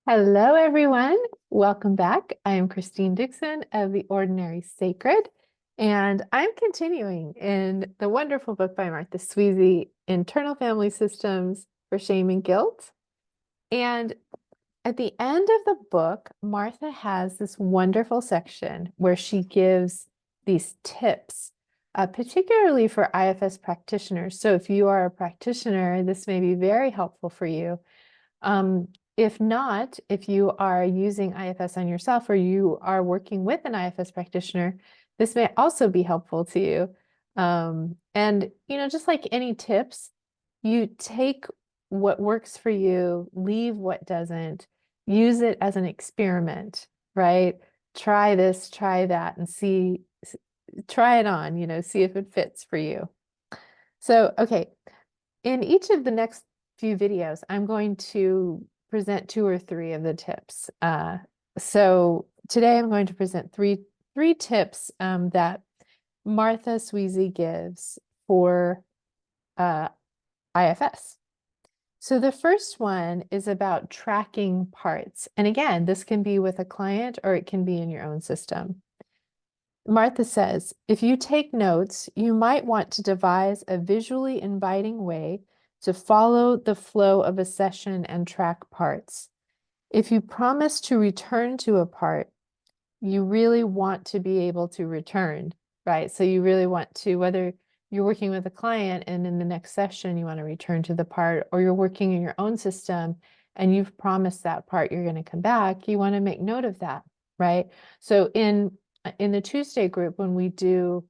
Hello, everyone. Welcome back. I am Christine Dixon of The Ordinary Sacred, and I'm continuing in the wonderful book by Martha Sweezy, Internal Family Systems for Shame and Guilt. And at the end of the book, Martha has this wonderful section where she gives these tips, particularly for IFS practitioners. So if you are a practitioner, this may be very helpful for you. If not, if you are using IFS on yourself or you are working with an IFS practitioner, this may also be helpful to you. Just like any tips, you take what works for you, leave what doesn't, use it as an experiment, right? Try this, try that, and try it on, see if it fits for you. So, okay, in each of the next few videos, I'm going to present 2 or 3 of the tips. So today I'm going to present three tips that Martha Sweezy gives for IFS. So the first one is about tracking parts. And again, this can be with a client or it can be in your own system. Martha says, if you take notes, you might want to devise a visually inviting way to follow the flow of a session and track parts. If you promise to return to a part, you really want to be able to return, right? So you really want to, whether you're working with a client and in the next session you want to return to the part, or you're working in your own system and you've promised that part you're going to come back, you want to make note of that, right? So in the Tuesday group, when we do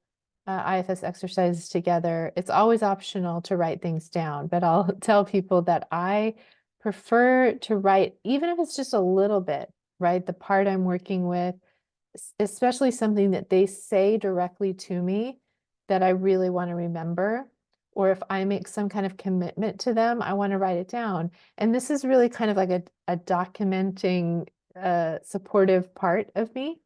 IFS exercises together, it's always optional to write things down, but I'll tell people that I prefer to write, even if it's just a little bit, right? The part I'm working with, especially something that they say directly to me that I really want to remember, or if I make some kind of commitment to them, I want to write it down. And this is really kind of like a documenting supportive part of me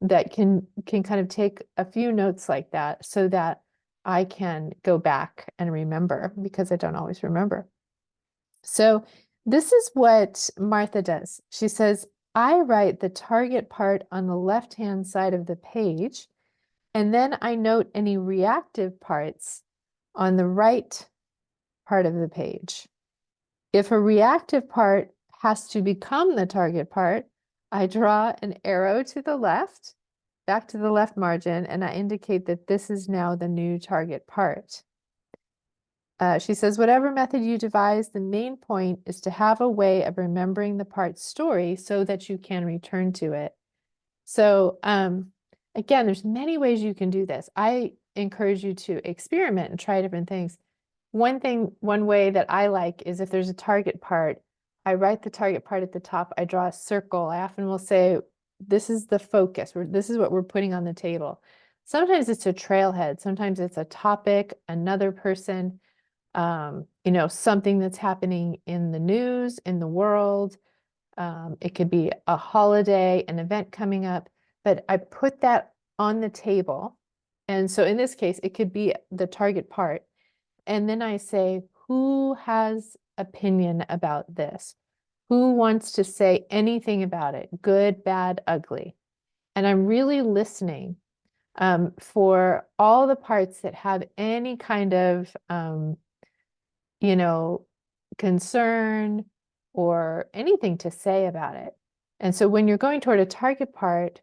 that can kind of take a few notes like that so that I can go back and remember, because I don't always remember. So this is what Martha does. She says, I write the target part on the left-hand side of the page, and then I note any reactive parts on the right part of the page. If a reactive part has to become the target part, I draw an arrow to the left, back to the left margin, and I indicate that this is now the new target part. She says, whatever method you devise, the main point is to have a way of remembering the part's story so that you can return to it. So again, there's many ways you can do this. I encourage you to experiment and try different things. One way that I like is if there's a target part, I write the target part at the top, I draw a circle. I often will say, this is the focus, this is what we're putting on the table. Sometimes it's a trailhead, sometimes it's a topic, another person, something that's happening in the news, in the world. It could be a holiday, an event coming up, but I put that on the table. And so in this case, it could be the target part. And then I say, who has opinion about this? Who wants to say anything about it? Good, bad, ugly. And I'm really listening for all the parts that have any kind of concern or anything to say about it. And so when you're going toward a target part,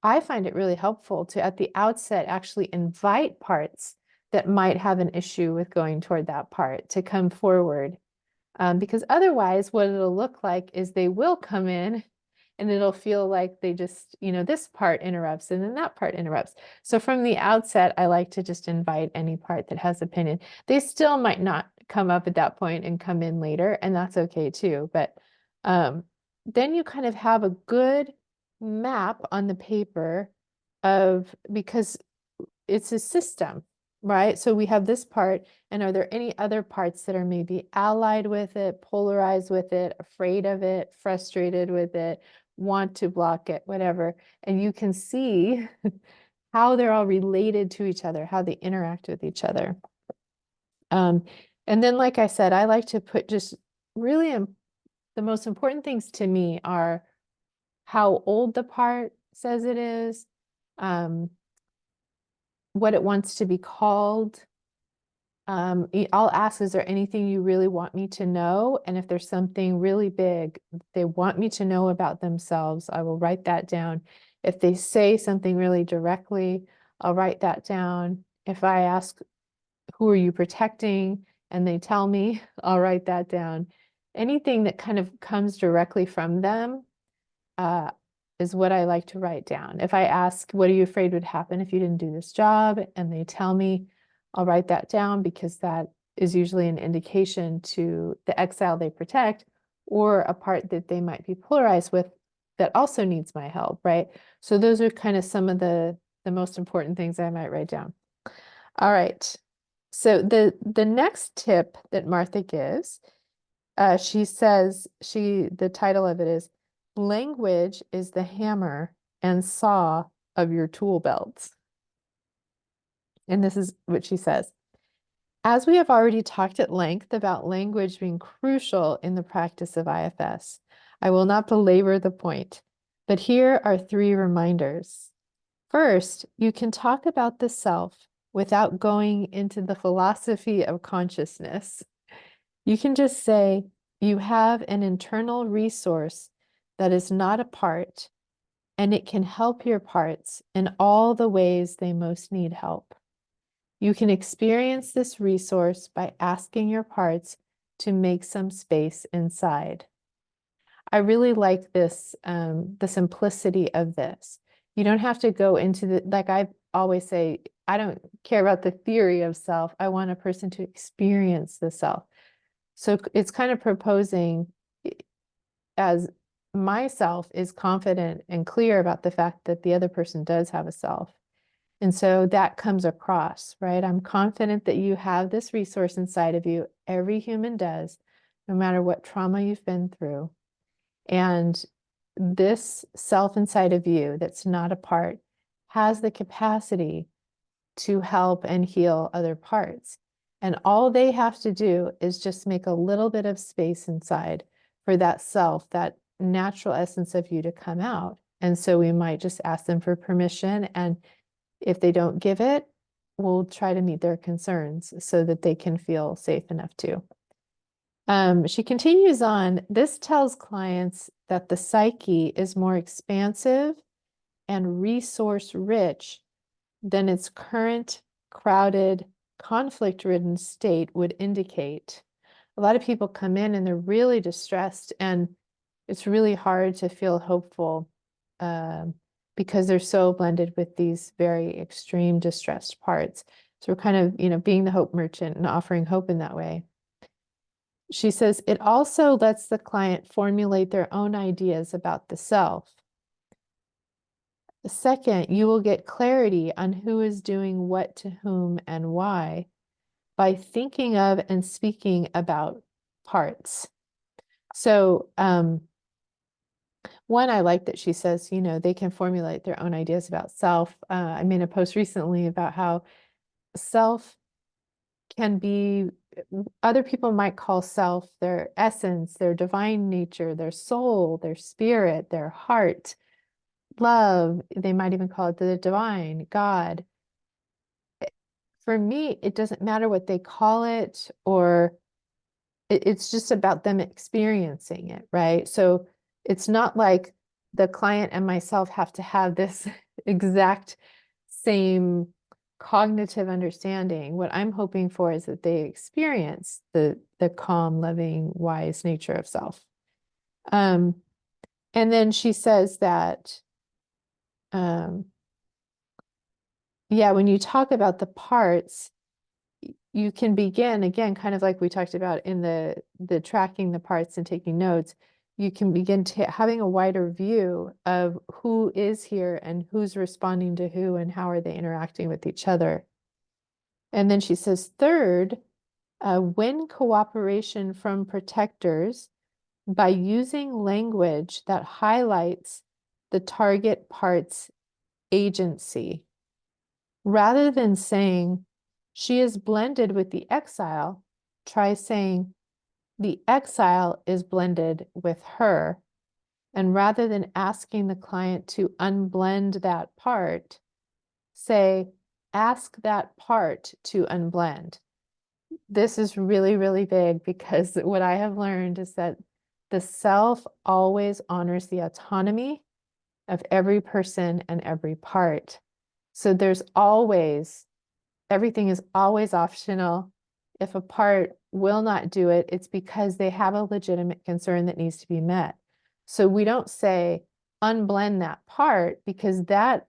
I find it really helpful to, at the outset, actually invite parts that might have an issue with going toward that part to come forward. Because otherwise, what it'll look like is they will come in and it'll feel like they just, this part interrupts and then that part interrupts. So from the outset, I like to just invite any part that has opinion. They still might not come up at that point and come in later, and that's okay too. But then you kind of have a good map on the paper because it's a system, right? So we have this part, and are there any other parts that are maybe allied with it, polarized with it, afraid of it, frustrated with it, want to block it, whatever. And you can see how they're all related to each other, how they interact with each other. And then, like I said, I like to put just really the most important things to me are how old the part says it is, what it wants to be called. I'll ask, is there anything you really want me to know? And if there's something really big they want me to know about themselves, I will write that down. If they say something really directly, I'll write that down. If I ask, who are you protecting? And they tell me, I'll write that down. Anything that kind of comes directly from them uh, is what I like to write down. If I ask, what are you afraid would happen if you didn't do this job? And they tell me, I'll write that down because that is usually an indication to the exile they protect or a part that they might be polarized with that also needs my help, right? So those are kind of some of the most important things I might write down. All right. So the next tip that Martha gives, she says, the title of it is Language is the hammer and saw of your tool belts. And this is what she says. As we have already talked at length about language being crucial in the practice of IFS, I will not belabor the point, but here are 3 reminders. First, you can talk about the self without going into the philosophy of consciousness. You can just say you have an internal resource that is not a part, and it can help your parts in all the ways they most need help. You can experience this resource by asking your parts to make some space inside. I really like this, the simplicity of this. You don't have to go into the, like I always say, I don't care about the theory of self. I want a person to experience the self. So it's kind of proposing as myself is confident and clear about the fact that the other person does have a self. And so that comes across, right? I'm confident that you have this resource inside of you. Every human does, no matter what trauma you've been through. And this self inside of you that's not a part has the capacity to help and heal other parts. And all they have to do is just make a little bit of space inside for that self, that natural essence of you to come out. And so we might just ask them for permission. And if they don't give it, we'll try to meet their concerns so that they can feel safe enough to. She continues on, this tells clients that the psyche is more expansive and resource rich than its current crowded, conflict-ridden state would indicate. A lot of people come in and they're really distressed, and it's really hard to feel hopeful because they're so blended with these very extreme distressed parts. So we're kind of, being the hope merchant and offering hope in that way. She says, it also lets the client formulate their own ideas about the self. Second, you will get clarity on who is doing what to whom and why by thinking of and speaking about parts. So, one, I like that she says, they can formulate their own ideas about self. I made a post recently about how self can be, other people might call self their essence, their divine nature, their soul, their spirit, their heart, love. They might even call it the divine, God. For me, it doesn't matter what they call it, or it's just about them experiencing it, right? So it's not like the client and myself have to have this exact same cognitive understanding. What I'm hoping for is that they experience the calm, loving, wise nature of self. And then she says that, yeah, when you talk about the parts, you can begin again, kind of like we talked about in the tracking the parts and taking notes. You can begin having a wider view of who is here and who's responding to who and how are they interacting with each other. And then she says, third, win cooperation from protectors by using language that highlights the target part's agency. Rather than saying, she is blended with the exile, try saying, the exile is blended with her. And rather than asking the client to unblend that part, say, ask that part to unblend. This is really, really big because what I have learned is that the self always honors the autonomy of every person and every part. So there's always, everything is always optional. If a part will not do it, it's because they have a legitimate concern that needs to be met. So we don't say unblend that part because that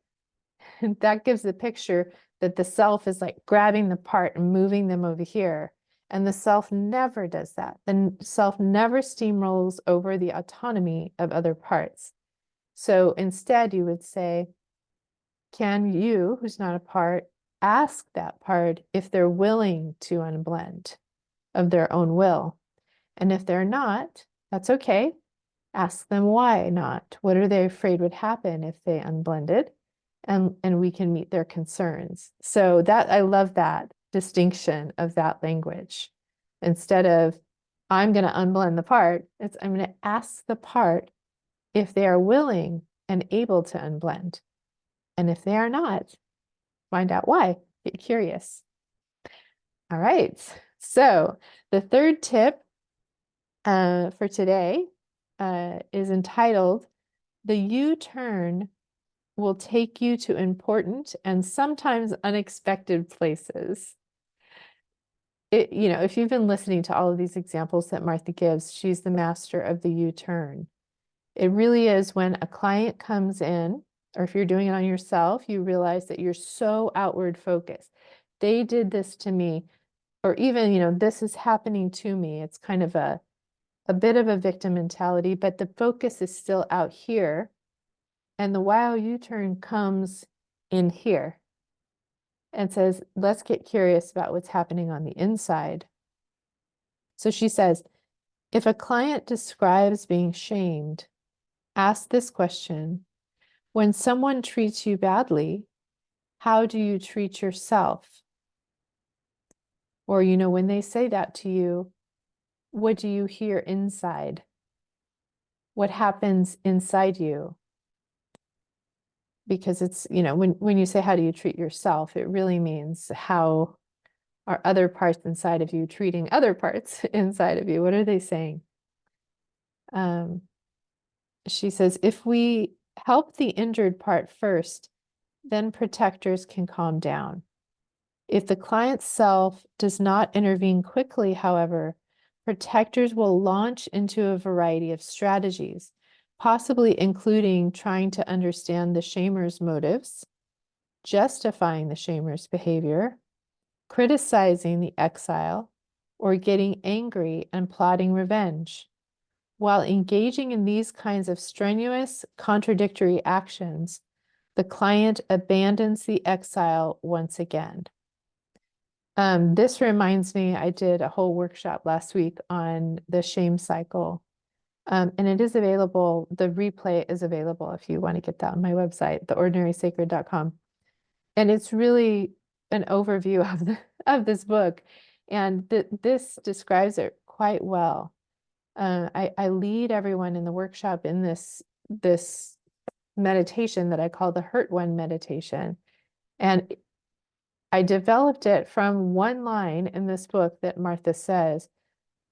gives the picture that the self is like grabbing the part and moving them over here. And the self never does that. The self never steamrolls over the autonomy of other parts. So instead, you would say, can you, who's not a part, ask that part if they're willing to unblend of their own will? And if they're not, that's okay. Ask them why not. What are they afraid would happen if they unblended? And we can meet their concerns. So that, I love that distinction of that language. Instead of, I'm going to unblend the part, it's, I'm going to ask the part if they are willing and able to unblend. And if they are not, find out why. Get curious. All right. So the third tip for today is entitled, The U-Turn Will Take You to Important and Sometimes Unexpected Places. If you've been listening to all of these examples that Martha gives, she's the master of the U-turn. It really is when a client comes in, or if you're doing it on yourself, you realize that you're so outward focused. They did this to me, or even, this is happening to me. It's kind of a bit of a victim mentality, but the focus is still out here. And the wow U-turn comes in here and says, let's get curious about what's happening on the inside. So she says, if a client describes being shamed, ask this question: when someone treats you badly, how do you treat yourself? Or, when they say that to you, what do you hear inside? What happens inside you? Because it's, when you say, how do you treat yourself, it really means how are other parts inside of you treating other parts inside of you? What are they saying? She says, if we help the injured part first, then protectors can calm down. If the client's self does not intervene quickly, however, protectors will launch into a variety of strategies, possibly including trying to understand the shamer's motives, justifying the shamer's behavior, criticizing the exile, or getting angry and plotting revenge. While engaging in these kinds of strenuous, contradictory actions, the client abandons the exile once again. This reminds me, I did a whole workshop last week on the shame cycle. And it is available, the replay is available if you want to get that on my website, theordinarysacred.com. And it's really an overview of this book. And this describes it quite well. I lead everyone in the workshop in this meditation that I call the Hurt One meditation. And I developed it from one line in this book that Martha says,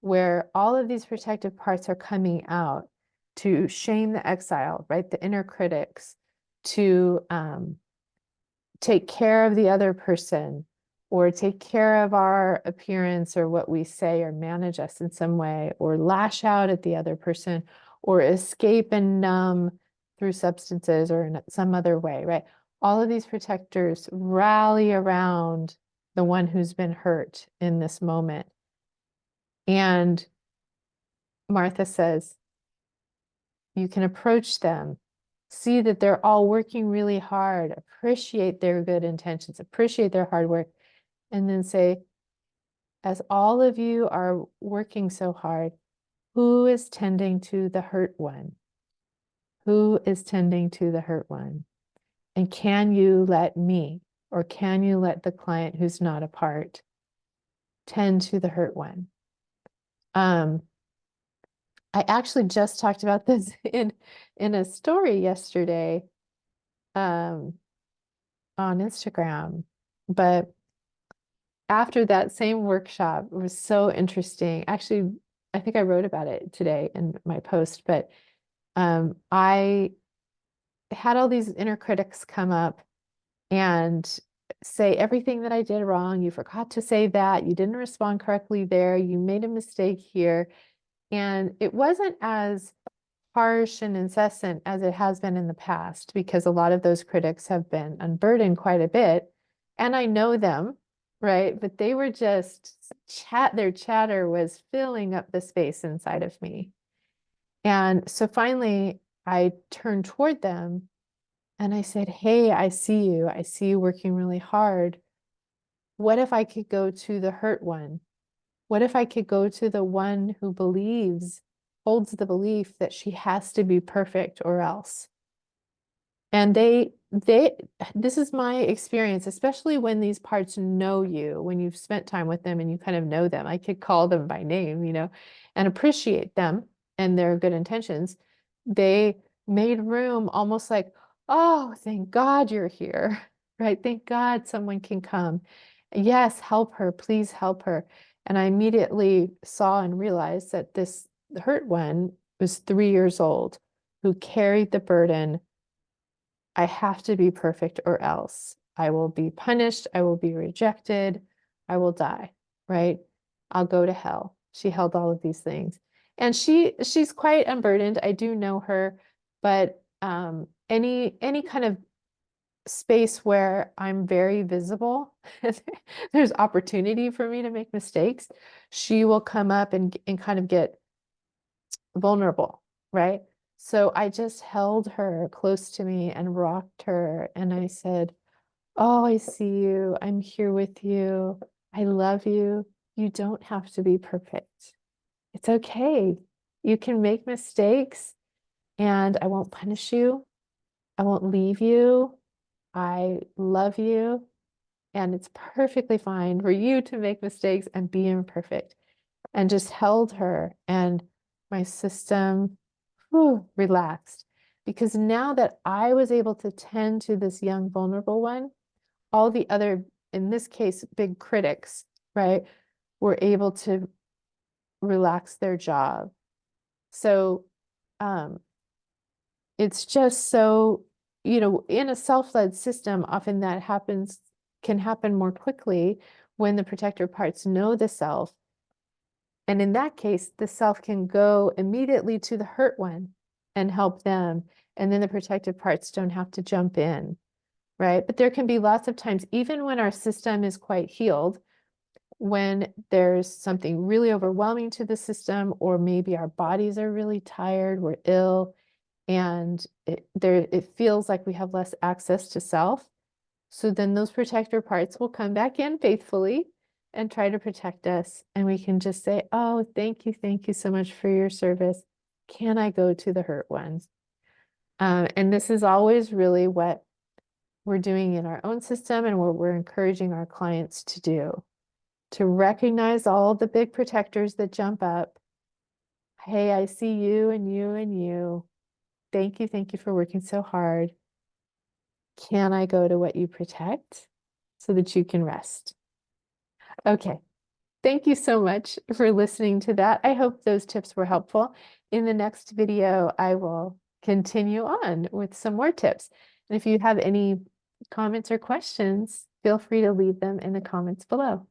where all of these protective parts are coming out to shame the exile, right? The inner critics, to take care of the other person, or take care of our appearance or what we say, or manage us in some way, or lash out at the other person, or escape and numb through substances or in some other way, right? All of these protectors rally around the one who's been hurt in this moment. And Martha says, you can approach them, see that they're all working really hard, appreciate their good intentions, appreciate their hard work, and then say, as all of you are working so hard, who is tending to the hurt one? Who is tending to the hurt one? And can you let me, or can you let the client who's not a part, tend to the hurt one? I actually just talked about this in a story yesterday um, on Instagram. But after that same workshop, it was so interesting. Actually, I think I wrote about it today in my post, but I had all these inner critics come up and say everything that I did wrong. You forgot to say that. You didn't respond correctly there. You made a mistake here. And it wasn't as harsh and incessant as it has been in the past, because a lot of those critics have been unburdened quite a bit. And I know them, right? But they were just their chatter was filling up the space inside of me. And so finally, I turned toward them and I said, hey, I see you. I see you working really hard. What if I could go to the hurt one? What if I could go to the one who holds the belief that she has to be perfect or else? And this is my experience, especially when these parts know you, when you've spent time with them and you kind of know them. I could call them by name, and appreciate them and their good intentions. They made room almost like, oh, thank God you're here, right? Thank God someone can come. Yes, help her, please help her. And I immediately saw and realized that this hurt one was 3 years old, who carried the burden. I have to be perfect or else I will be punished. I will be rejected. I will die, right? I'll go to hell. She held all of these things. And she's quite unburdened. I do know her, but any kind of space where I'm very visible, there's opportunity for me to make mistakes, she will come up and kind of get vulnerable, right? So I just held her close to me and rocked her. And I said, oh, I see you. I'm here with you. I love you. You don't have to be perfect. It's okay. You can make mistakes and I won't punish you. I won't leave you. I love you. And it's perfectly fine for you to make mistakes and be imperfect. And just held her, and my system relaxed, because now that I was able to tend to this young, vulnerable one, all the other, in this case, big critics, right, were able to relax their job. So it's just so, in a self-led system, often that can happen more quickly when the protector parts know the self. And in that case, the self can go immediately to the hurt one and help them. And then the protective parts don't have to jump in, right? But there can be lots of times, even when our system is quite healed, when there's something really overwhelming to the system, or maybe our bodies are really tired, we're ill, and it feels like we have less access to self. So then those protector parts will come back in faithfully and try to protect us. And we can just say, oh, thank you so much for your service. Can I go to the hurt ones? And this is always really what we're doing in our own system and what we're encouraging our clients to do, to recognize all the big protectors that jump up. Hey, I see you and you and you. Thank you for working so hard. Can I go to what you protect so that you can rest? Okay. Thank you so much for listening to that. I hope those tips were helpful. In the next video, I will continue on with some more tips. And if you have any comments or questions, feel free to leave them in the comments below.